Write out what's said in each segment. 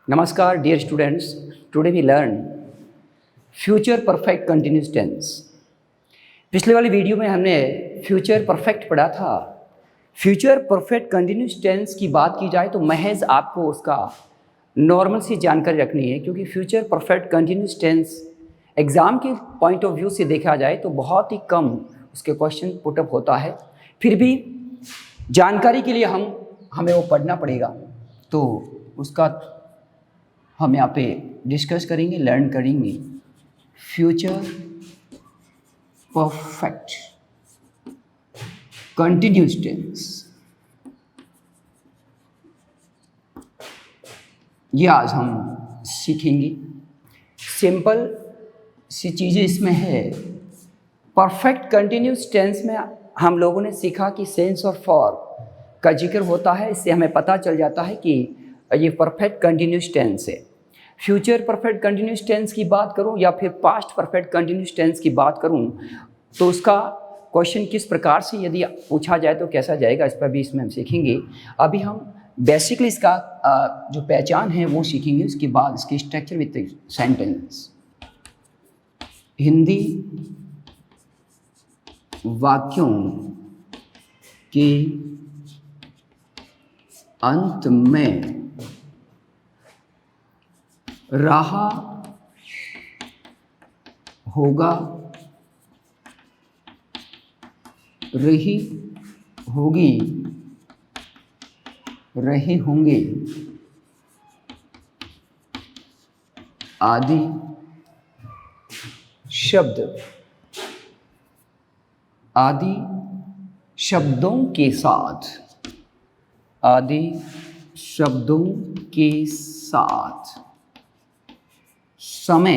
Namaskar, dear students. Today we learn future perfect continuous tense. पिछले वाली video में हमने फ्यूचर परफेक्ट पढ़ा था। फ्यूचर परफेक्ट कंटिन्यूस टेंस की बात की जाए तो महज आपको उसका नॉर्मल सी जानकारी रखनी है, क्योंकि future perfect continuous tense exam के पॉइंट ऑफ व्यू से देखा जाए तो बहुत ही कम उसके क्वेश्चन पुटअप होता है। फिर भी जानकारी के लिए हमें वो पढ़ना पड़ेगा, तो उसका हम यहाँ पे डिस्कस करेंगे, लर्न करेंगे। फ्यूचर परफेक्ट कंटिन्यूस टेंस, ये आज हम सीखेंगे। सिंपल सी चीज़ें इसमें है। परफेक्ट कंटिन्यूस टेंस में हम लोगों ने सीखा कि सेंस और फॉर का जिक्र होता है। इससे हमें पता चल जाता है कि ये परफेक्ट कंटिन्यूस टेंस है। फ्यूचर परफेक्ट कंटिन्यूस टेंस की बात करूं या फिर पास्ट परफेक्ट कंटिन्यूस टेंस की बात करूं तो उसका क्वेश्चन किस प्रकार से यदि पूछा जाए तो कैसा जाएगा, इस पर भी इसमें हम सीखेंगे। अभी हम बेसिकली इसका जो पहचान है वो सीखेंगे, उसके बाद इसकी स्ट्रक्चर विद सेंटेंस। हिंदी वाक्यों के अंत में रहा, होगा, रही, होगी, रहे होंगे आदि शब्दों के साथ समय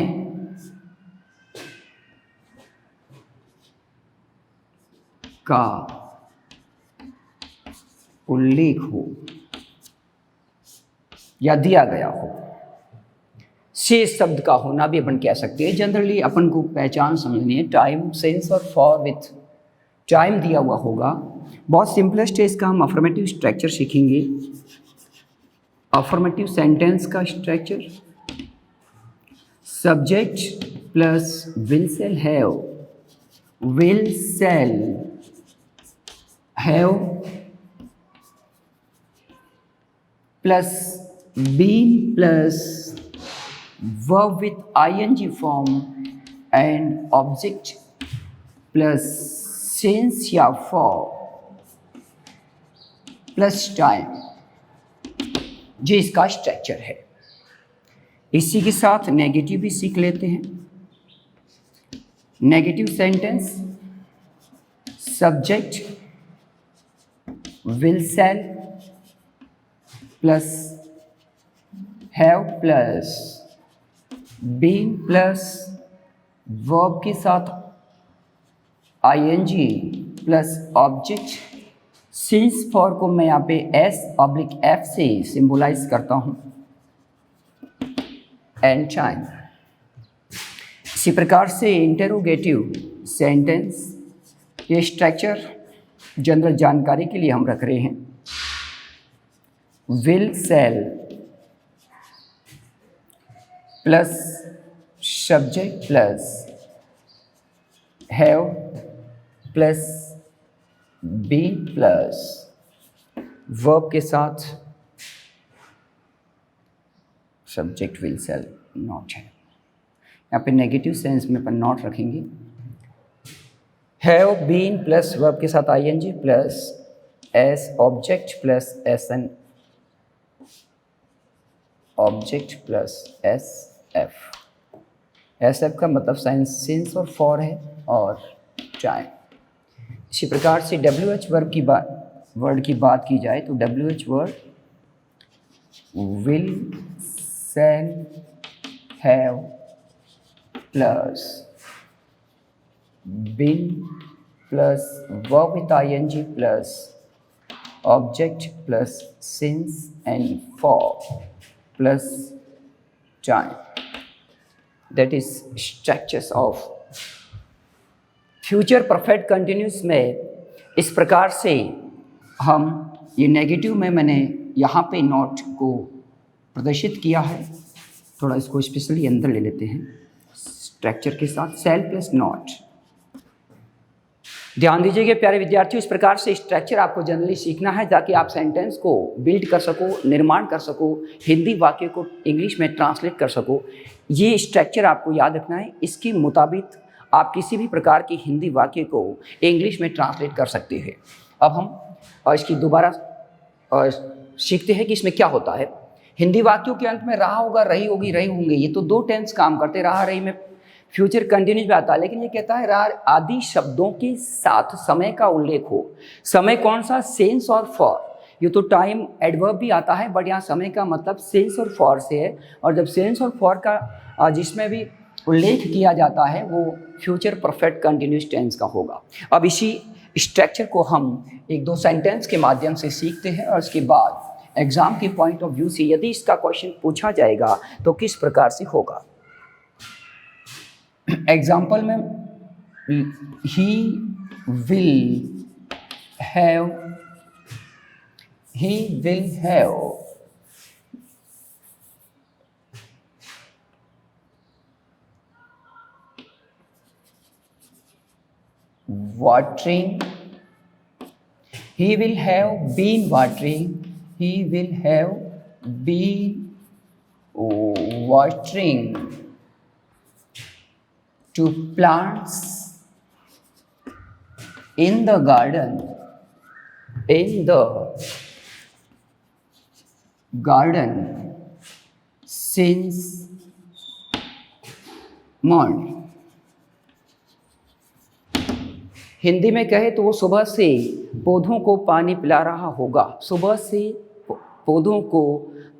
का उल्लेख हो या दिया गया हो। शेष शब्द का होना भी अपन कह सकते हैं। जनरली अपन को पहचान समझनी है। टाइम, सेंस और फॉर विथ टाइम दिया हुआ होगा। बहुत सिंपलेस्ट है इसका। हम अफर्मेटिव स्ट्रक्चर सीखेंगे। अफर्मेटिव सेंटेंस का structure, subject plus will shall have, will shall have plus been plus verb with ing form and object plus since या for प्लस टाइम, ये इसका स्ट्रक्चर है। इसी के साथ नेगेटिव भी सीख लेते हैं। Negative sentence, subject will shall plus have plus been plus verb के साथ ING plus object. Since for को मैं यहाँ पे S/F से सिंबलाइज करता हूँ, एंड टाइम। इसी प्रकार से इंटरोगेटिव सेंटेंस, ये स्ट्रक्चर जनरल जानकारी के लिए हम रख रहे हैं। Will shall plus subject plus have plus been plus verb के साथ सब्जेक्ट विल सेल नॉट है। यहाँ पे नेगेटिव सेंस में अपन नॉट रखेंगे। हैव बीन प्लस वर्ब के साथ ING plus S object plus S N object plus S F का मतलब सिंस और फॉर है और टाइम। इसी प्रकार से WH वर्ड की बात की जाए तो WH word will shall have plus been plus verb with ING plus object plus since and for plus time. That is structures of future perfect continuous में। इस प्रकार से हम ये नेगेटिव में मैंने यहाँ पे नोट को प्रदर्शित किया है। थोड़ा इसको स्पेशली अंदर ले लेते हैं स्ट्रक्चर के साथ, सेल प्लस नॉट। ध्यान दीजिएगा प्यारे विद्यार्थियों, इस प्रकार से स्ट्रक्चर आपको जनरली सीखना है ताकि आप सेंटेंस को बिल्ड कर सको, निर्माण कर सको, हिंदी वाक्य को इंग्लिश में ट्रांसलेट कर सको। ये स्ट्रक्चर आपको याद रखना है, इसके मुताबिक आप किसी भी प्रकार की हिंदी वाक्य को इंग्लिश में ट्रांसलेट कर सकते हैं। अब हम इसकी दोबारा सीखते हैं कि इसमें क्या होता है। हिंदी वाक्यों के अंत में रहा होगा, रही होगी, रही होंगे, ये तो दो टेंस काम करते, रहा रही में फ्यूचर कंटिन्यूस में आता है, लेकिन ये कहता है रहा आदि शब्दों के साथ समय का उल्लेख हो। समय कौन सा? सेंस और फॉर। ये तो टाइम एडवर्ब भी आता है, बट यहाँ समय का मतलब सेंस और फॉर से है, और जब सेंस और फॉर का जिसमें भी उल्लेख किया जाता है वो फ्यूचर परफेक्ट कंटिन्यूस टेंस का होगा। अब इसी स्ट्रक्चर को हम एक दो सेंटेंस के माध्यम से सीखते हैं, और उसके बाद एग्जाम के पॉइंट ऑफ व्यू से यदि इसका क्वेश्चन पूछा जाएगा तो किस प्रकार से होगा। एग्जाम्पल में he will have watering, he will have been watering, he will have been watering to plants in the garden since morning। Hindi में कहे तो वो सुबह से पौधों को पानी पिला रहा होगा, सुबह से पौधों को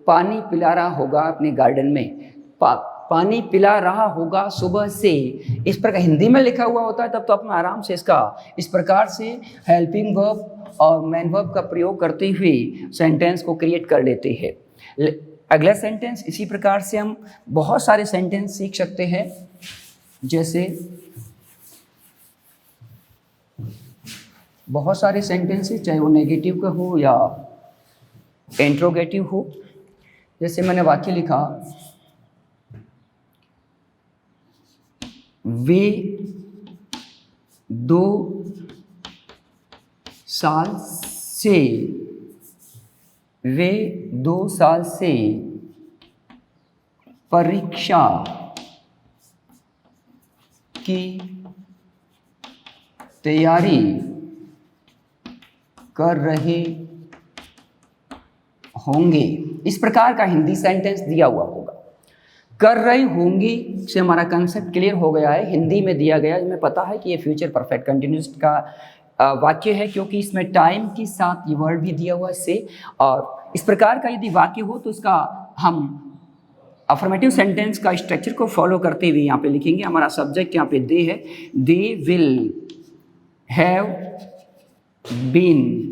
पानी पिला रहा होगा अपने गार्डन में, पानी पिला रहा होगा सुबह से। इस प्रकार हिंदी में लिखा हुआ होता है तब तो अपन आराम से इसका इस प्रकार से हेल्पिंग वर्ब और मेन वर्ब का प्रयोग करते हुए सेंटेंस को क्रिएट कर लेते हैं। अगला सेंटेंस इसी प्रकार से हम बहुत सारे सेंटेंस सीख सकते हैं, जैसे बहुत सारे सेंटेंसेस, चाहे वो नेगेटिव का हो या इंट्रोगेटिव हो। जैसे मैंने वाक्य लिखा, वे 2 साल से परीक्षा की तैयारी कर रहे होंगे। इस प्रकार का हिंदी सेंटेंस दिया हुआ होगा। कर रहे होंगे से हमारा कंसेप्ट क्लियर हो गया है, हिंदी में दिया गया, हमें पता है कि ये फ्यूचर परफेक्ट कंटिन्यूस का वाक्य है, क्योंकि इसमें टाइम के साथ ये वर्ड भी दिया हुआ है से। और इस प्रकार का यदि वाक्य हो तो इसका हम अफर्मेटिव सेंटेंस का स्ट्रक्चर को फॉलो करते हुए यहाँ पे लिखेंगे। हमारा सब्जेक्ट यहाँ पे दे है, दे विल हैव बीन,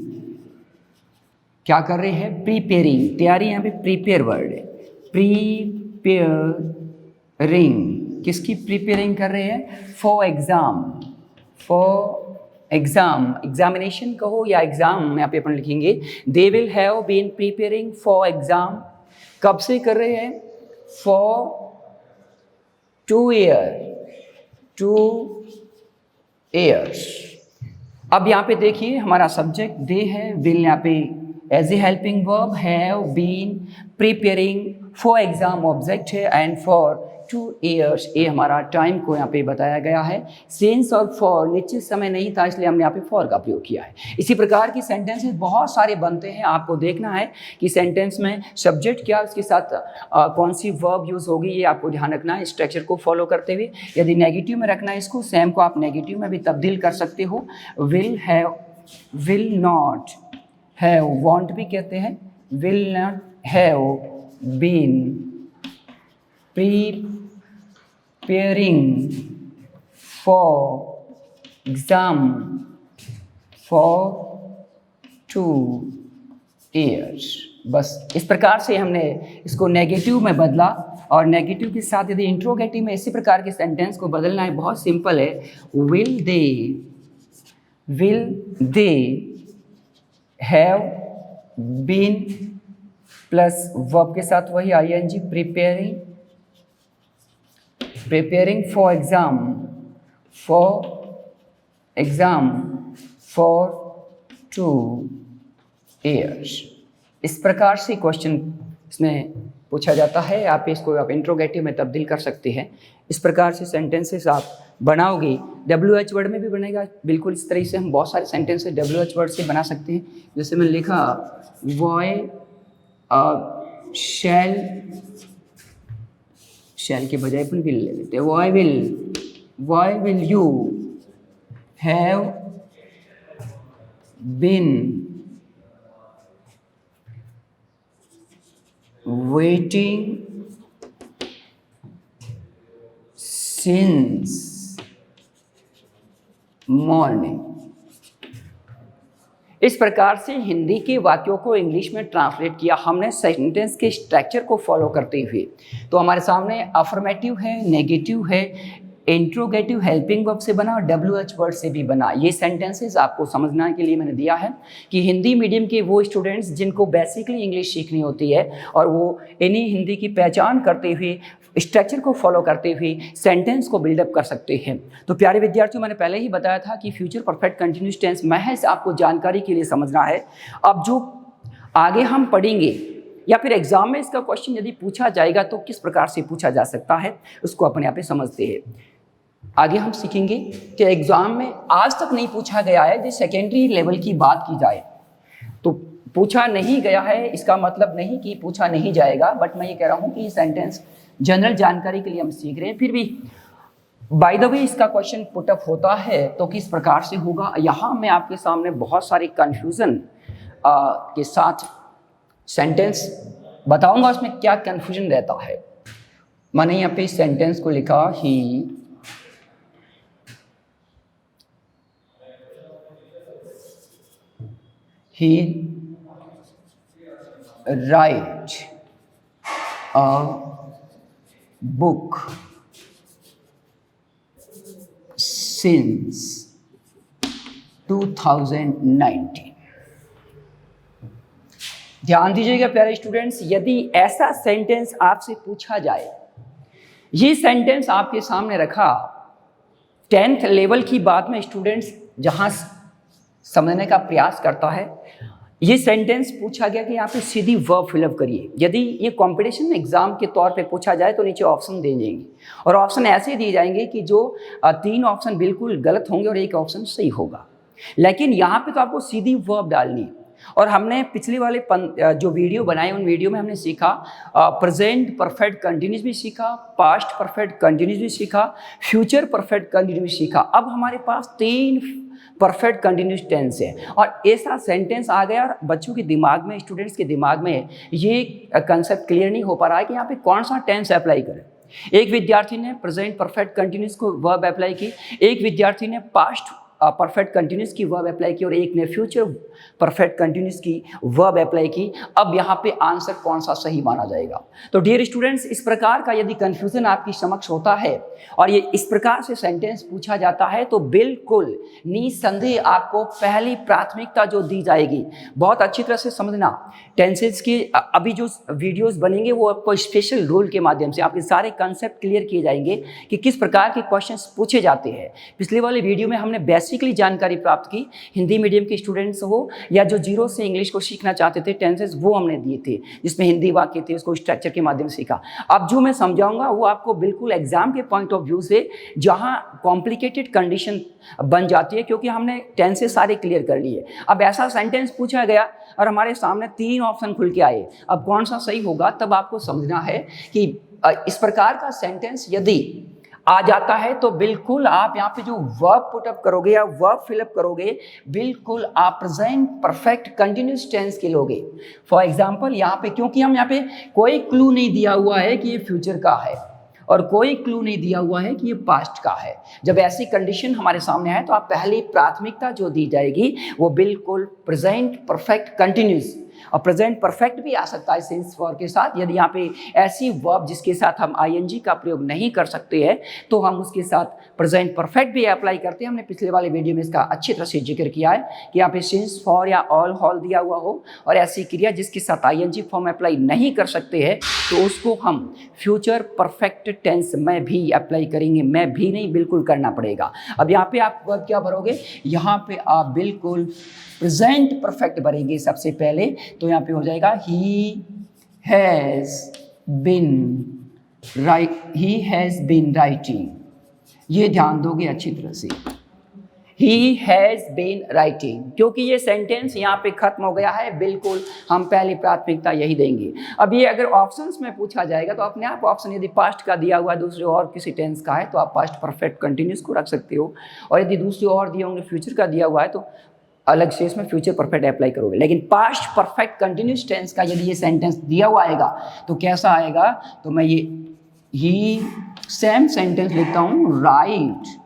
क्या कर रहे हैं? प्रीपेयरिंग, तैयारी यहाँ पे प्रीपेयर वर्ड है, प्रीपेयरिंग, किसकी प्रीपेयरिंग कर रहे हैं? फॉर एग्जाम, एग्जामिनेशन कहो या एग्जाम यहाँ पे अपन लिखेंगे। They will have been preparing for exam, कब से कर रहे हैं? For 2 years। अब यहाँ पे देखिए हमारा सब्जेक्ट दे है, विल यहाँ पे as a helping verb, have been preparing for exam object है, एंड फॉर 2 years ये हमारा टाइम को यहाँ पे बताया गया है। सेंस और फॉर निश्चित समय नहीं था, इसलिए हमने यहाँ पे फॉर का प्रयोग किया है। इसी प्रकार की सेंटेंसेस बहुत सारे बनते हैं, आपको देखना है कि सेंटेंस में सब्जेक्ट क्या, उसके साथ कौन सी वर्ब यूज़ होगी, ये आपको ध्यान रखना है स्ट्रक्चर को फॉलो करते हुए। यदि नेगेटिव में रखना है इसको, सेम को आप नेगेटिव में भी तब्दील कर सकते हो। Will have, will not have, won't भी कहते हैं, will not have been preparing for exam for 2 years। बस इस प्रकार से हमने इसको नेगेटिव में बदला, और नेगेटिव के साथ यदि इंट्रोगेटिव में इसी प्रकार के सेंटेंस को बदलना है, बहुत सिंपल है। Will they have been plus verb के साथ वही ING, preparing, preparing for exam for 2 years। इस प्रकार से क्वेश्चन इसमें पूछा जाता है। आप इसको आप इंट्रोगेटिव में तब्दील कर सकते हैं। इस प्रकार से सेंटेंसेस आप बनाओगे। WH वर्ड में भी बनेगा बिल्कुल इस तरह से। हम बहुत सारे सेंटेंसेस WH वर्ड से बना सकते हैं। जैसे मैंने लिखा वॉय शैल के बजाय अपन विल ले लेते हैं। why will you have been waiting since morning। इस प्रकार से हिंदी के वाक्यों को इंग्लिश में ट्रांसलेट किया हमने सेंटेंस के स्ट्रक्चर को फॉलो करते हुए। तो हमारे सामने अफर्मेटिव है, नेगेटिव है, इंट्रोगेटिव हेल्पिंग वर्ब से बना और WH वर्ड से भी बना। ये सेंटेंसेस आपको समझने के लिए मैंने दिया है कि हिंदी मीडियम के वो स्टूडेंट्स जिनको बेसिकली इंग्लिश सीखनी होती है और वो इन्हीं हिंदी की पहचान करते हुए, स्ट्रक्चर को फॉलो करते हुए सेंटेंस को बिल्डअप कर सकते हैं। तो प्यारे विद्यार्थियों, मैंने पहले ही बताया था कि फ्यूचर परफेक्ट कंटिन्यूअस टेंस महज आपको जानकारी के लिए समझना है। अब जो आगे हम पढ़ेंगे या फिर एग्जाम में इसका क्वेश्चन यदि पूछा जाएगा तो किस प्रकार से पूछा जा सकता है, उसको अपने आप समझते हैं। आगे हम सीखेंगे कि एग्जाम में आज तक नहीं पूछा गया है। जो सेकेंडरी लेवल की बात की जाए तो पूछा नहीं गया है, इसका मतलब नहीं कि पूछा नहीं जाएगा, बट मैं ये कह रहा हूँ कि सेंटेंस जनरल जानकारी के लिए हम सीख रहे हैं। फिर भी बाय द वे इसका क्वेश्चन पुटअप होता है तो किस प्रकार से होगा, यहाँ मैं आपके सामने बहुत सारे कन्फ्यूज़न के साथ सेंटेंस बताऊंगा, उसमें क्या कन्फ्यूजन रहता है। मैंने यहाँ पे इस सेंटेंस को लिखा he write a book since 2019। ध्यान दीजिएगा प्यारे स्टूडेंट्स, यदि ऐसा सेंटेंस आपसे पूछा जाए, ये सेंटेंस आपके सामने रखा 10th लेवल की बात में स्टूडेंट्स जहां समझने का प्रयास करता है, ये सेंटेंस पूछा गया कि यहाँ पे सीधी वर्ब फिलअप करिए। यदि ये कंपटीशन एग्जाम के तौर पे पूछा जाए तो नीचे ऑप्शन दे जाएंगे और ऑप्शन ऐसे दिए जाएंगे कि जो 3 ऑप्शन बिल्कुल गलत होंगे और 1 ऑप्शन सही होगा। लेकिन यहाँ पे तो आपको सीधी वर्ब डालनी है। और हमने पिछले वाले जो वीडियो बनाए उन वीडियो में हमने सीखा प्रेजेंट परफेक्ट कंटिन्यूस भी सीखा, पास्ट परफेक्ट कंटिन्यूस भी सीखा, फ्यूचर परफेक्ट कंटिन्यूस सीखा। अब हमारे पास 3 परफेक्ट कंटिन्यूस टेंस है और ऐसा सेंटेंस आ गया और बच्चों के दिमाग में, स्टूडेंट्स के दिमाग में ये कंसेप्ट क्लियर नहीं हो पा रहा है कि यहाँ पे कौन सा टेंस अप्लाई करें। एक विद्यार्थी ने प्रेजेंट परफेक्ट कंटिन्यूस को वर्ब अप्लाई की, एक विद्यार्थी ने पास्ट परफेक्ट कंटिन्यूस की वर्ब अप्लाई की और एक ने फ्यूचर परफेक्ट कंटिन्यूस की वर्ब अप्लाई की। अब यहाँ पे आंसर कौन सा सही माना जाएगा। तो डियर स्टूडेंट्स, इस प्रकार का यदि कंफ्यूजन आपकी समक्ष होता है और ये इस प्रकार से सेंटेंस पूछा जाता है तो बिल्कुल निसंदेह आपको पहली प्राथमिकता जो दी जाएगी, बहुत अच्छी तरह से समझना। टेंसेस की अभी जो वीडियोस बनेंगे वो आपको स्पेशल रूल के माध्यम से आपके सारे कंसेप्ट क्लियर किए जाएंगे कि किस प्रकार के क्वेश्चंस पूछे जाते हैं। पिछले वाले वीडियो में हमने बेसिकली जानकारी प्राप्त की, हिंदी मीडियम के स्टूडेंट्स हो या जो जीरो से इंग्लिश को सीखना चाहते थे, टेंसेस वो हमने दिए थे जिसमें हिंदी वाक्य थे, उसको स्ट्रक्चर के माध्यम से सीखा। अब जो मैं समझाऊंगा वो आपको बिल्कुल एग्जाम के पॉइंट ऑफ व्यू से जहां कॉम्प्लिकेटेड कंडीशन बन जाती है, क्योंकि हमने टेंसेस सारे क्लियर कर लिए। अब ऐसा सेंटेंस पूछा गया और हमारे सामने 3 ऑप्शन खुल के आए, अब कौन सा सही होगा, तब आपको समझना है कि इस प्रकार का सेंटेंस यदि आ जाता है तो बिल्कुल आप यहाँ पे जो वर्ब पुटअप करोगे या वर्ब फिलअप करोगे, बिल्कुल आप प्रेजेंट परफेक्ट कंटिन्यूस टेंस के लोगे। फॉर एग्जांपल यहाँ पे, क्योंकि हम यहाँ पे कोई क्लू नहीं दिया हुआ है कि ये फ्यूचर का है और कोई क्लू नहीं दिया हुआ है कि ये पास्ट का है, जब ऐसी कंडीशन हमारे सामने है तो आप पहली प्राथमिकता जो दी जाएगी वो बिल्कुल प्रेजेंट परफेक्ट कंटिन्यूस और प्रेजेंट परफेक्ट भी आ सकता है सिंस फॉर के साथ। यदि यहाँ पे ऐसी वर्ब जिसके साथ हम आईएनजी का प्रयोग नहीं कर सकते हैं तो हम उसके साथ प्रेजेंट परफेक्ट भी अप्लाई करते हैं। हमने पिछले वाले वीडियो में इसका अच्छी तरह से जिक्र किया है कि यहाँ पे सिंस फॉर या ऑल हॉल दिया हुआ हो और ऐसी क्रिया जिसके साथ आईएनजी फॉर्म अप्लाई नहीं कर सकते हैं तो उसको हम फ्यूचर परफेक्ट टेंस में भी अप्लाई करेंगे। मैं भी नहीं, बिल्कुल करना पड़ेगा। अब यहाँ पे आप वर्ब क्या भरोगे, यहाँ पे आप बिल्कुल प्रेजेंट परफेक्ट भरेंगे सबसे पहले। तो यहाँ पे हो जाएगा ही हैज़ बीन राइटिंग। ये ध्यान दोगे अच्छी तरह से, ही हैज़ बीन राइटिंग, क्योंकि ये सेंटेंस यहाँ पे खत्म हो गया है। बिल्कुल हम पहली प्राथमिकता यही देंगे। अब ये अगर ऑप्शंस में पूछा जाएगा तो अपने आप ऑप्शन यदि पास्ट का दिया हुआ है, दूसरे और किसी टेंस का है तो आप पास्ट परफेक्ट कंटिन्यूस को रख सकते हो, और यदि दूसरे और दिए होंगे फ्यूचर का दिया हुआ है तो अलग से इसमें फ्यूचर परफेक्ट अप्लाई करोगे। लेकिन पास्ट परफेक्ट कंटिन्यूस टेंस का यदि ये सेंटेंस दिया हुआ आएगा तो कैसा आएगा, तो मैं ये ही सेम सेंटेंस लिखता हूँ, राइट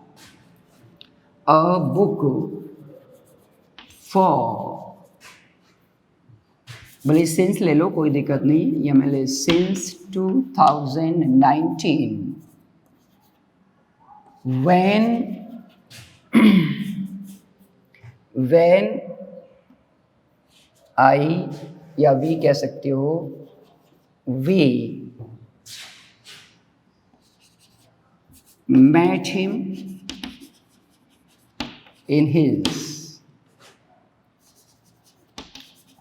अ बुक फॉर, भले सिंस ले लो कोई दिक्कत नहीं, या मैं ले सिंस 2019 when आई या वी कह सकते हो, we met him in his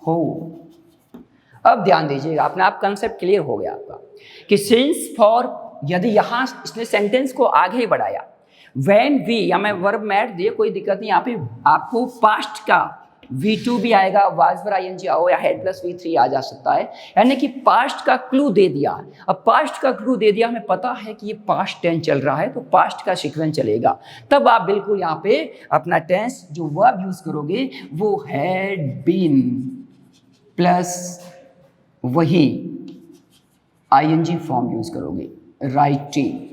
home। अब ध्यान दीजिएगा, अपने आप कंसेप्ट क्लियर हो गया आपका कि सिंस फॉर, यदि यहां इसने सेंटेंस को आगे बढ़ाया, व्हेन वी या मैं वर्ब मैट दिए कोई दिक्कत नहीं, यहाँ पे आपको पास्ट का V2 भी आएगा, वाज पर आईएनजी आओ या हेड प्लस V3 आ जा सकता है, यानी कि पास्ट का क्लू दे दिया। अब पास्ट का क्लू दे दिया, हमें पता है कि ये पास्ट टेंस चल रहा है तो पास्ट का सीक्वेंस चलेगा। तब आप बिल्कुल यहाँ पे अपना टेंस जो वर्ब यूज करोगे वो हैड बीन प्लस वही आईएनजी फॉर्म यूज करोगे, राइटिंग।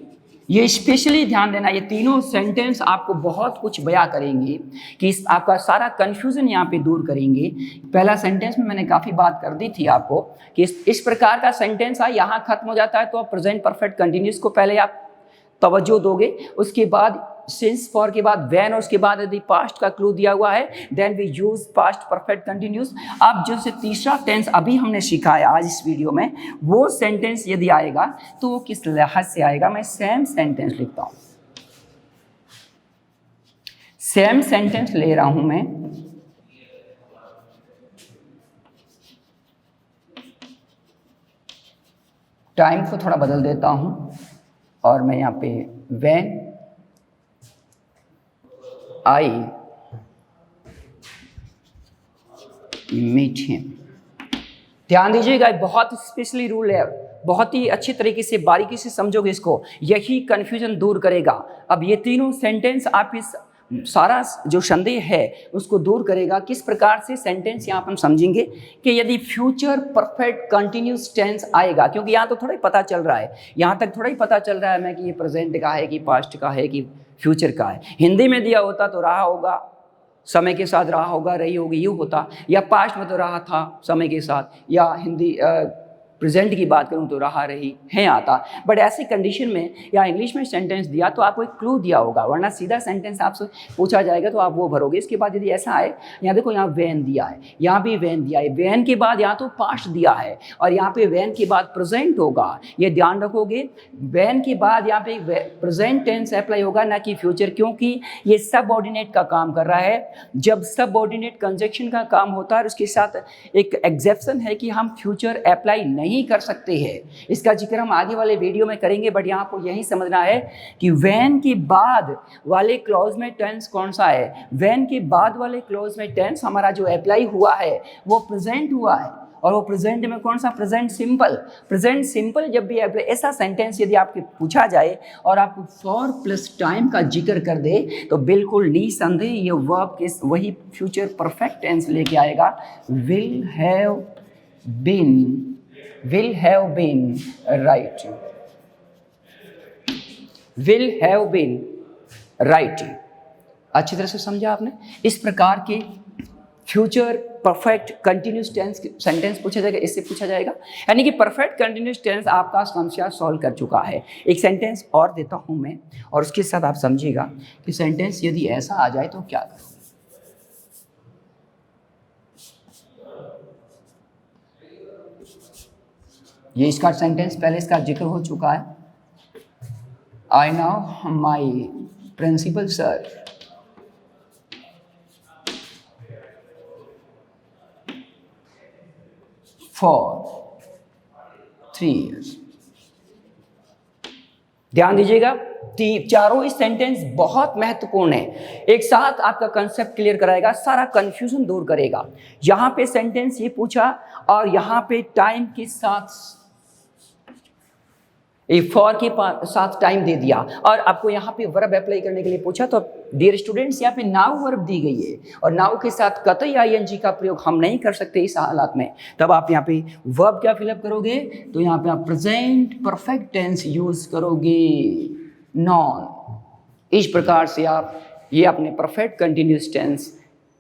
ये स्पेशली ध्यान देना, ये तीनों सेंटेंस आपको बहुत कुछ बयां करेंगे कि आपका सारा कंफ्यूजन यहाँ पे दूर करेंगे। पहला सेंटेंस में मैंने काफ़ी बात कर दी थी आपको कि इस प्रकार का सेंटेंस है, यहाँ खत्म हो जाता है तो आप प्रेजेंट परफेक्ट कंटिन्यूस को पहले आप तवज्जो दोगे, उसके बाद सिंस फॉर के बाद व्हेन, और उसके बाद यदि पास्ट का क्लू दिया हुआ है then we use past perfect continuous. अब जो से तीसरा टेंस अभी हमने सीखा है आज इस वीडियो में, वो सेंटेंस यदि आएगा तो वो किस लिहाज से आएगा, मैं सेम सेंटेंस लिखता हूं, सेम सेंटेंस ले रहा हूं मैं, टाइम को थोड़ा बदल देता हूं और मैं यहाँ पे व्हेन आई मीट हिम। ध्यान दीजिएगा, बहुत स्पेशली रूल है, बहुत ही अच्छी तरीके से बारीकी से समझोगे इसको, यही कंफ्यूजन दूर करेगा। अब ये तीनों सेंटेंस आप इस सारा जो संदेह है उसको दूर करेगा। किस प्रकार से सेंटेंस यहाँ पर हम समझेंगे कि यदि फ्यूचर परफेक्ट कंटिन्यूस टेंस आएगा, क्योंकि यहाँ तो थोड़ा ही पता चल रहा है, यहाँ तक थोड़ा ही पता चल रहा है मैं कि ये प्रेजेंट का है कि पास्ट का है कि फ्यूचर का है। हिंदी में दिया होता तो रहा होगा, समय के साथ रहा होगा, रही होगी, यूँ होता, या पास्ट में तो रहा था समय के साथ, या हिंदी प्रेजेंट की बात करूं तो रहा रही है आता। बट ऐसी कंडीशन में या इंग्लिश में सेंटेंस दिया तो आपको एक क्लू दिया होगा, वरना सीधा सेंटेंस आपसे पूछा जाएगा तो आप वो भरोगे। इसके बाद यदि ऐसा आए, यहाँ देखो यहाँ वैन दिया है, यहाँ भी वैन दिया है, वैन के बाद यहाँ तो पास्ट दिया है और यहाँ पे वैन के बाद प्रेजेंट होगा, ये ध्यान रखोगे। वैन के बाद यहाँ पे प्रेजेंट टेंस अप्लाई होगा ना कि फ्यूचर, क्योंकि ये सबऑर्डिनेट का काम कर रहा है। जब सबऑर्डिनेट कंजक्शन का काम होता है उसके साथ एक एक्सेप्शन है कि हम फ्यूचर अप्लाई नहीं कर सकते हैं। इसका जिक्र हम आगे वाले वीडियो में करेंगे, बट यहाँ को यही समझना है कि व्हेन के बाद वाले क्लॉज में टेंस कौन सा है। व्हेन के बाद वाले क्लॉज में टेंस हमारा जो अप्लाई हुआ है वो प्रेजेंट हुआ है, और वो प्रेजेंट में कौन सा, प्रेजेंट सिंपल। प्रेजेंट सिंपल जब भी ऐसा सेंटेंस यदि आपके पूछा जाए और आपको फॉर प्लस टाइम का जिक्र कर दे तो बिल्कुल निसंदेह ये वर्ब के वही फ्यूचर परफेक्ट टेंस लेके आएगा, will have been writing, will have been writing. अच्छी तरह से समझा आपने। इस प्रकार के future perfect continuous tense sentence पूछा जाएगा, इससे पूछा जाएगा। यानी कि परफेक्ट कंटिन्यूस टेंस आपका समस्या सॉल्व कर चुका है। एक सेंटेंस और देता हूं मैं, और उसके साथ आप समझिएगा कि सेंटेंस यदि ऐसा आ जाए तो क्या करो। ये इसका सेंटेंस पहले इसका जिक्र हो चुका है। I know my principal sir for 3 years। ध्यान दीजिएगा, चारों ही सेंटेंस बहुत महत्वपूर्ण है, एक साथ आपका कंसेप्ट क्लियर कराएगा, सारा कंफ्यूजन दूर करेगा। यहां पे सेंटेंस ये पूछा और यहां पे टाइम के साथ एक फॉर के साथ टाइम दे दिया, और आपको यहाँ पे वर्ब अप्लाई करने के लिए पूछा। तो डियर स्टूडेंट्स, यहाँ पे नाउ वर्ब दी गई है और नाउ के साथ कतई आईएनजी का प्रयोग हम नहीं कर सकते इस हालात में। तब आप यहाँ पे वर्ब क्या फिलअप करोगे, तो यहाँ पे आप प्रेजेंट परफेक्ट टेंस यूज करोगे, नॉन। इस प्रकार से आप ये अपने परफेक्ट कंटिन्यूस टेंस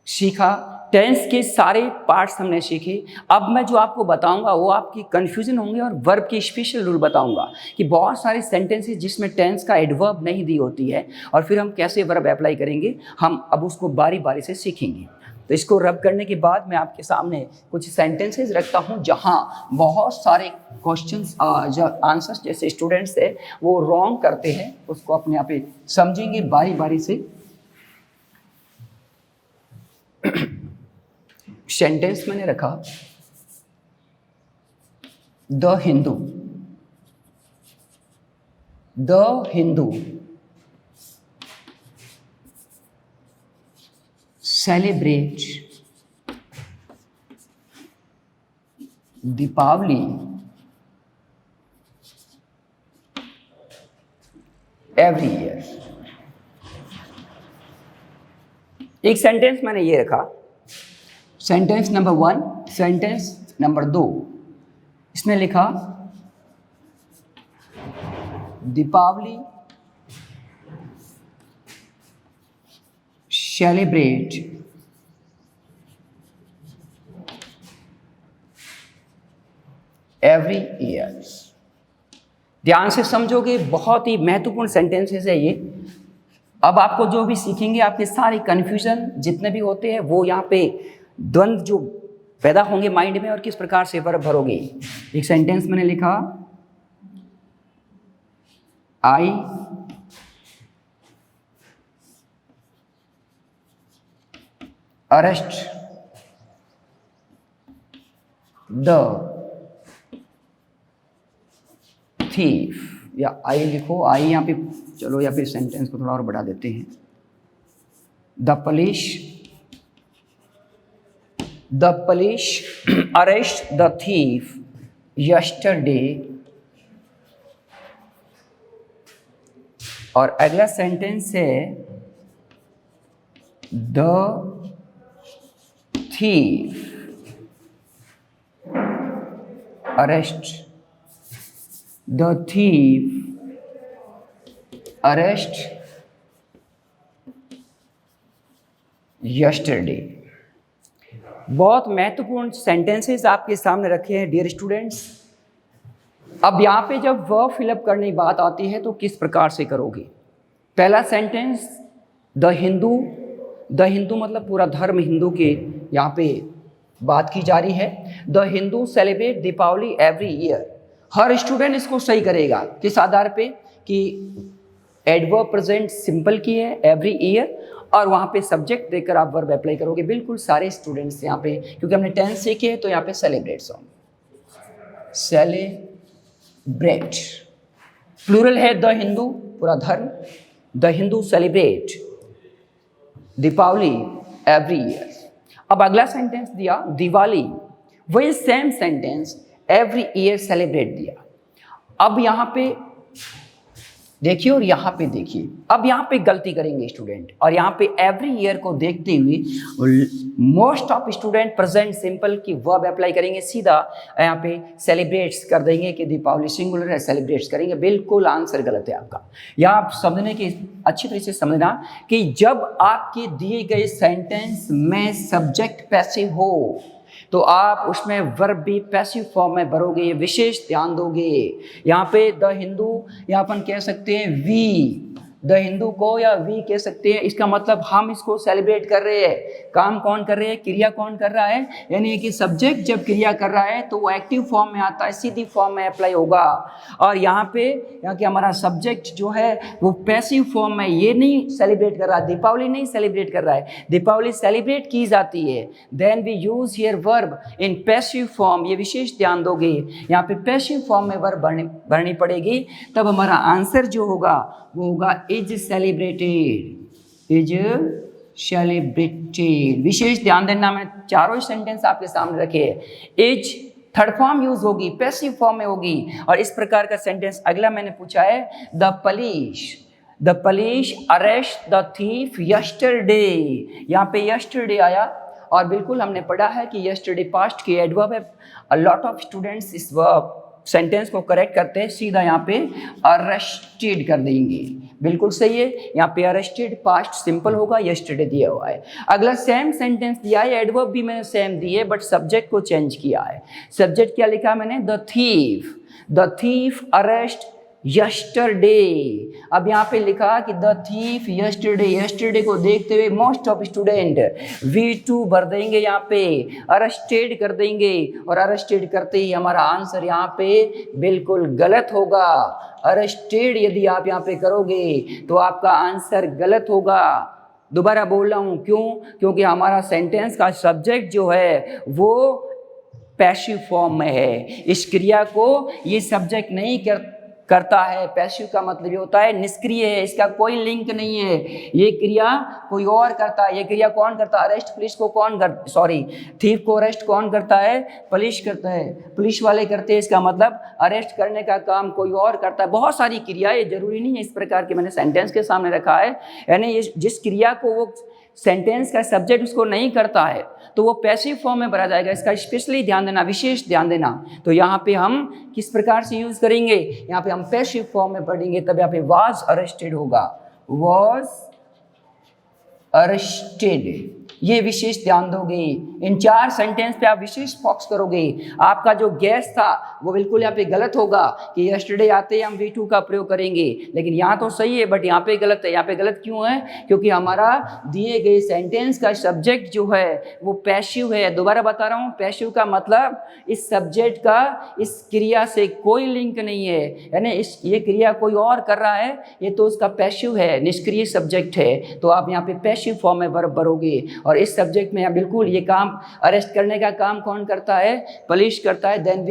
सीखा। टेंस के सारे पार्ट्स हमने सीखे। अब मैं जो आपको बताऊंगा वो आपकी कंफ्यूजन होंगे, और वर्ब की स्पेशल रूल बताऊंगा कि बहुत सारे सेंटेंसेस जिसमें टेंस का एडवर्ब नहीं दी होती है, और फिर हम कैसे वर्ब अप्लाई करेंगे, हम अब उसको बारी बारी से सीखेंगे। तो इसको रब करने के बाद मैं आपके सामने कुछ सेंटेंसेस रखता हूं जहां बहुत सारे क्वेश्चंस आंसर्स जैसे स्टूडेंट्स है वो रॉन्ग करते हैं, उसको अपने आप ही समझेंगे बारी बारी से। सेंटेंस मैंने रखा, the Hindu celebrate Deepawali every year. एक सेंटेंस मैंने ये रखा, सेंटेंस नंबर 1, सेंटेंस नंबर 2, इसने लिखा दीपावली सेलिब्रेट एवरी ईयर। ध्यान से समझोगे, बहुत ही महत्वपूर्ण सेंटेंसेस है ये। अब आपको जो भी सीखेंगे, आपके सारे कन्फ्यूजन जितने भी होते हैं वो यहाँ पे द्वंद्व जो पैदा होंगे माइंड में, और किस प्रकार से वर्ब भरोगे। एक सेंटेंस मैंने लिखा, आई अरेस्ट द थीफ, या आई लिखो, आई यहाँ पे चलो, या फिर सेंटेंस को थोड़ा और बढ़ा देते हैं, the police arrest the thief yesterday। और अगला सेंटेंस है, द thief arrest yesterday। बहुत महत्वपूर्ण सेंटेंसेस आपके सामने रखे हैं डियर स्टूडेंट्स। अब यहाँ पे जब वर्ब फिलअप करने की बात आती है तो किस प्रकार से करोगे। पहला सेंटेंस, द हिंदू मतलब पूरा धर्म हिंदू के यहाँ पे बात की जा रही है। The Hindu celebrate Deepawali every year. हर स्टूडेंट इसको सही करेगा, किस आधार पे कि एडवर्ब प्रेजेंट सिंपल की है एवरी ईयर, और वहाँ पे सब्जेक्ट देकर आप वर्ब अप्लाई करोगे। बिल्कुल सारे स्टूडेंट्स यहाँ पे, क्योंकि हमने टेंस सीखे है तो यहाँ पे सेलिब्रेट सेलिब्रेट प्लूरल है, द हिंदू पूरा धर्म, the Hindu celebrate Deepawali every year. अब अगला सेंटेंस दिया दिवाली, वही same sentence every year celebrate दिया। अब यहाँ पे देखिए और यहाँ पे देखिए। अब यहाँ पे गलती करेंगे स्टूडेंट, और यहाँ पे एवरी ईयर को देखते हुए most of student present simple की वर्ब अप्लाई करेंगे, सीधा यहाँ पे सेलिब्रेट्स कर देंगे कि दीपावली सिंगुलर है, सेलिब्रेट्स करेंगे। बिल्कुल आंसर गलत है आपका। यहाँ आप समझने की अच्छी तरह से समझना कि जब आपके दिए गए सेंटेंस में सब्जेक्ट पैसिव हो तो आप उसमें वर्ब भी पैसिव फॉर्म में भरोगे, विशेष ध्यान दोगे। यहाँ पे द हिंदू, यहाँ अपन कह सकते हैं वी, द हिंदू को या वी कह सकते हैं। इसका मतलब हम इसको सेलिब्रेट कर रहे हैं। काम कौन कर रहे हैं? क्रिया कौन कर रहा है? यानी कि सब्जेक्ट जब क्रिया कर रहा है तो वो एक्टिव फॉर्म में आता है, सीधी फॉर्म में अप्लाई होगा। और यहाँ पे यहाँ कि हमारा सब्जेक्ट जो है वो पैसिव फॉर्म में, ये नहीं सेलिब्रेट कर रहा है, दीपावली नहीं सेलिब्रेट कर रहा है, दीपावली सेलिब्रेट की जाती है। Then we use here verb in passive form, ये विशेष ध्यान दोगे। यहाँ पे पैसिव फॉर्म में वर्ब भरनी पड़ेगी, तब हमारा आंसर जो होगा वो होगा इज सेलिब्रेटेड, इज सेलिब्रेटेड। विशेष ध्यान देना, मैं चारों सेंटेंस आपके सामने रखे। इज थर्ड फॉर्म यूज होगी, पैसिव फॉर्म में होगी। और इस प्रकार का सेंटेंस अगला मैंने पूछा है, the police arrest the thief yesterday. यहाँ पे यस्टरडे आया और बिल्कुल हमने पढ़ा है कि यस्टरडे पास्ट की एडवर्ब है। अ लॉट ऑफ स्टूडेंट्स इस वर्ब सेंटेंस को करेक्ट करते हैं, सीधा यहाँ पे अरेस्टेड कर देंगे। बिल्कुल सही है, यहाँ पे अरेस्टेड पास्ट सिंपल होगा, यस्टरडे दिया हुआ है। अगला सेम सेंटेंस दिया है, एडवर्ब भी मैंने सेम दी है, बट सब्जेक्ट को चेंज किया है। सब्जेक्ट क्या लिखा मैंने? The thief arrest yesterday. अब यहाँ पे लिखा कि द थीफ यस्टरडे, यस्टरडे को देखते हुए मोस्ट ऑफ स्टूडेंट V2 भर देंगे, यहाँ पे अरेस्टेड कर देंगे। और अरेस्टेड करते ही हमारा आंसर यहाँ पे बिल्कुल गलत होगा। अरेस्टेड यदि आप यहाँ पे करोगे तो आपका आंसर गलत होगा। दोबारा बोल रहा हूँ, क्यों? क्योंकि हमारा सेंटेंस का सब्जेक्ट जो है वो पैसिव फॉर्म में है। इस क्रिया को ये सब्जेक्ट नहीं करता है। पैसिव का मतलब ये होता है निष्क्रिय है, इसका कोई लिंक नहीं है। ये क्रिया कोई और करता है। ये क्रिया कौन करता है? अरेस्ट पुलिस को थीफ को अरेस्ट कौन करता है? पुलिस करता है, पुलिस वाले करते हैं। इसका मतलब अरेस्ट करने का काम कोई और करता है। बहुत सारी क्रियाएं, जरूरी नहीं है इस प्रकार के मैंने सेंटेंस के सामने रखा है। यानी जिस क्रिया को वो सेंटेंस का सब्जेक्ट उसको नहीं करता है तो वो पैसिव फॉर्म में भरा जाएगा। इसका स्पेशली ध्यान देना, विशेष ध्यान देना। तो यहाँ पे हम किस प्रकार से यूज करेंगे? यहाँ पे हम पैसिव फॉर्म में पढ़ेंगे, तब यहाँ पे वाज अरेस्टेड होगा, वाज अरेस्टेड। ये विशेष ध्यान दोगे। इन चार सेंटेंस पे आप विशेष फोकस करोगे। आपका जो गैस था वो बिल्कुल यहाँ पे गलत होगा कि यस्टरडे आते ही हम V2 का प्रयोग करेंगे, लेकिन यहाँ तो सही है बट यहाँ पे गलत है। यहाँ पे गलत क्यों है? क्योंकि हमारा दिए गए सेंटेंस का सब्जेक्ट जो है वो पैसिव है। दोबारा बता रहा हूँ, पैसिव का मतलब इस सब्जेक्ट का इस क्रिया से कोई लिंक नहीं है। यानी ये क्रिया कोई और कर रहा है, ये तो उसका पैसिव है, निष्क्रिय सब्जेक्ट है। तो आप यहाँ पे पैसिव फॉर्म में वर्ब भरोगे। और इस सब्जेक्ट में बिल्कुल ये काम अरेस्ट करने का काम कौन करता है? पुलिस करता है। Then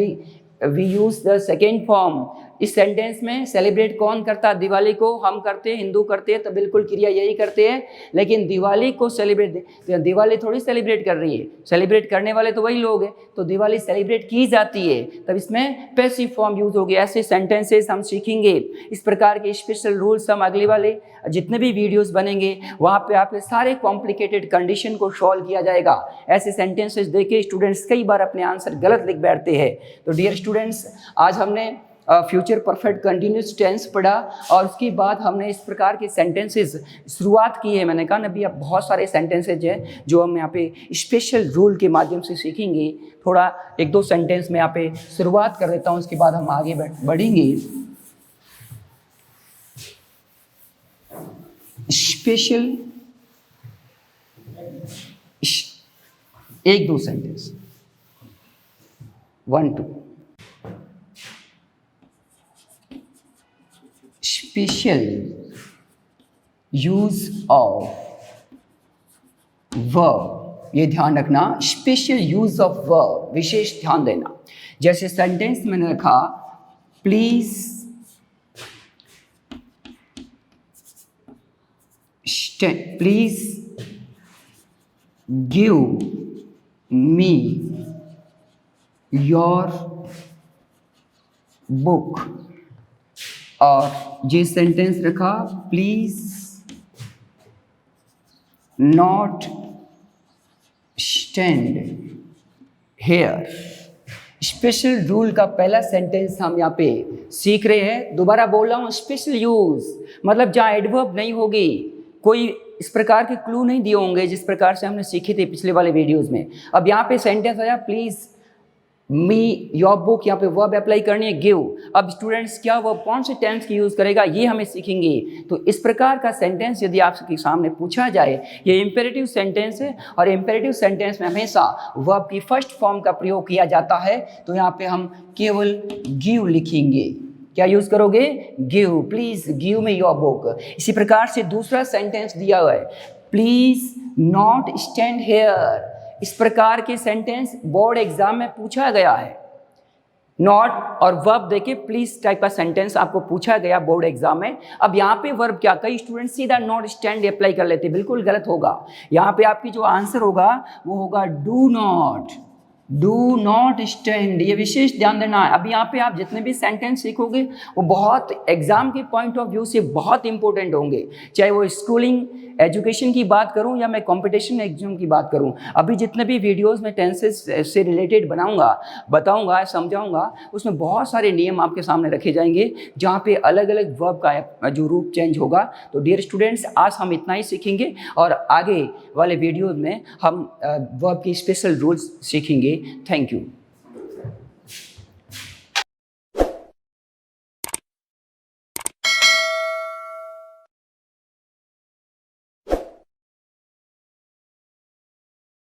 we use the second form. इस सेंटेंस में सेलिब्रेट कौन करता है? दिवाली को हम करते हैं, हिंदू करते हैं, तो बिल्कुल क्रिया यही करते हैं। लेकिन दिवाली को दिवाली थोड़ी सेलिब्रेट कर रही है, सेलिब्रेट करने वाले तो वही लोग हैं। तो दिवाली सेलिब्रेट की जाती है, तब इसमें पैसिव फॉर्म यूज होगी। ऐसे सेंटेंसेस हम सीखेंगे। इस प्रकार के स्पेशल रूल्स हम अगले वाले जितने भी वीडियोस बनेंगे वहाँ पे आपके सारे कॉम्प्लिकेटेड कंडीशन को सॉल्व किया जाएगा। ऐसे सेंटेंसेस देके स्टूडेंट्स कई बार अपने आंसर गलत लिख बैठते हैं। तो डियर स्टूडेंट्स, आज हमने फ्यूचर परफेक्ट कंटिन्यूस टेंस पढ़ा और उसके बाद हमने इस प्रकार के सेंटेंसेस शुरुआत की है। मैंने कहा ना अभी अब बहुत सारे सेंटेंसेज हैं जो हम यहाँ पे स्पेशल रूल के माध्यम से सीखेंगे। थोड़ा एक दो सेंटेंस में यहाँ पे शुरुआत कर देता हूँ, उसके बाद हम आगे बढ़ेंगे। स्पेशल एक दो sentence 1 2 special use of verb, ये ध्यान रखना, स्पेशल यूज ऑफ वर्ब, विशेष ध्यान देना। जैसे सेंटेंस मैंने रखा, please give me your book और ये सेंटेंस रखा, please not stand hair. Special rule का पहला सेंटेंस हम यहाँ पे सीख रहे हैं। दोबारा बोल रहा हूँ, स्पेशल यूज मतलब जहाँ एडवर्ब नहीं होगी, कोई इस प्रकार के क्लू नहीं दिए होंगे जिस प्रकार से हमने सीखे थे पिछले वाले वीडियोस में। अब यहाँ पे सेंटेंस आया, प्लीज मी योर बुक, यहाँ पे वर्ब अप्लाई करनी है, गिव। अब स्टूडेंट्स क्या वर्ब कौन से टेंस की यूज़ करेगा ये हमें सीखेंगे। तो इस प्रकार का सेंटेंस यदि आपके सामने पूछा जाए, ये इम्पेरेटिव सेंटेंस है और इम्पेरेटिव सेंटेंस में हमेशा वर्ब की फर्स्ट फॉर्म का प्रयोग किया जाता है। तो यहाँ पे हम केवल गिव लिखेंगे। क्या यूज़ करोगे? Give, please give me your book. इसी प्रकार से दूसरा सेंटेंस दिया हुआ है, प्लीज़ नॉट स्टैंड हेयर। इस प्रकार के सेंटेंस बोर्ड एग्जाम में पूछा गया है। नॉट और वर्ब देके प्लीज टाइप का सेंटेंस आपको पूछा गया बोर्ड एग्जाम में। अब यहाँ पे वर्ब क्या, कई स्टूडेंट सीधा नॉट स्टैंड अप्लाई कर लेते, बिल्कुल गलत होगा। यहाँ पे आपकी जो आंसर होगा वो होगा डू नॉट स्टैंड। ये विशेष ध्यान देना है। अब यहाँ पे आप जितने भी सेंटेंस सीखोगे वो बहुत एग्जाम के पॉइंट ऑफ व्यू से बहुत इंपॉर्टेंट होंगे, चाहे वो स्कूलिंग एजुकेशन की बात करूं या मैं कंपटीशन एग्जाम की बात करूं। अभी जितने भी वीडियोस में टेंसेस से रिलेटेड बताऊंगा, समझाऊंगा, उसमें बहुत सारे नियम आपके सामने रखे जाएंगे जहां पे अलग अलग वर्ब का जो रूप चेंज होगा। तो डियर स्टूडेंट्स, आज हम इतना ही सीखेंगे और आगे वाले वीडियोज में हम वर्ब की स्पेशल रूल्स सीखेंगे। Thank you.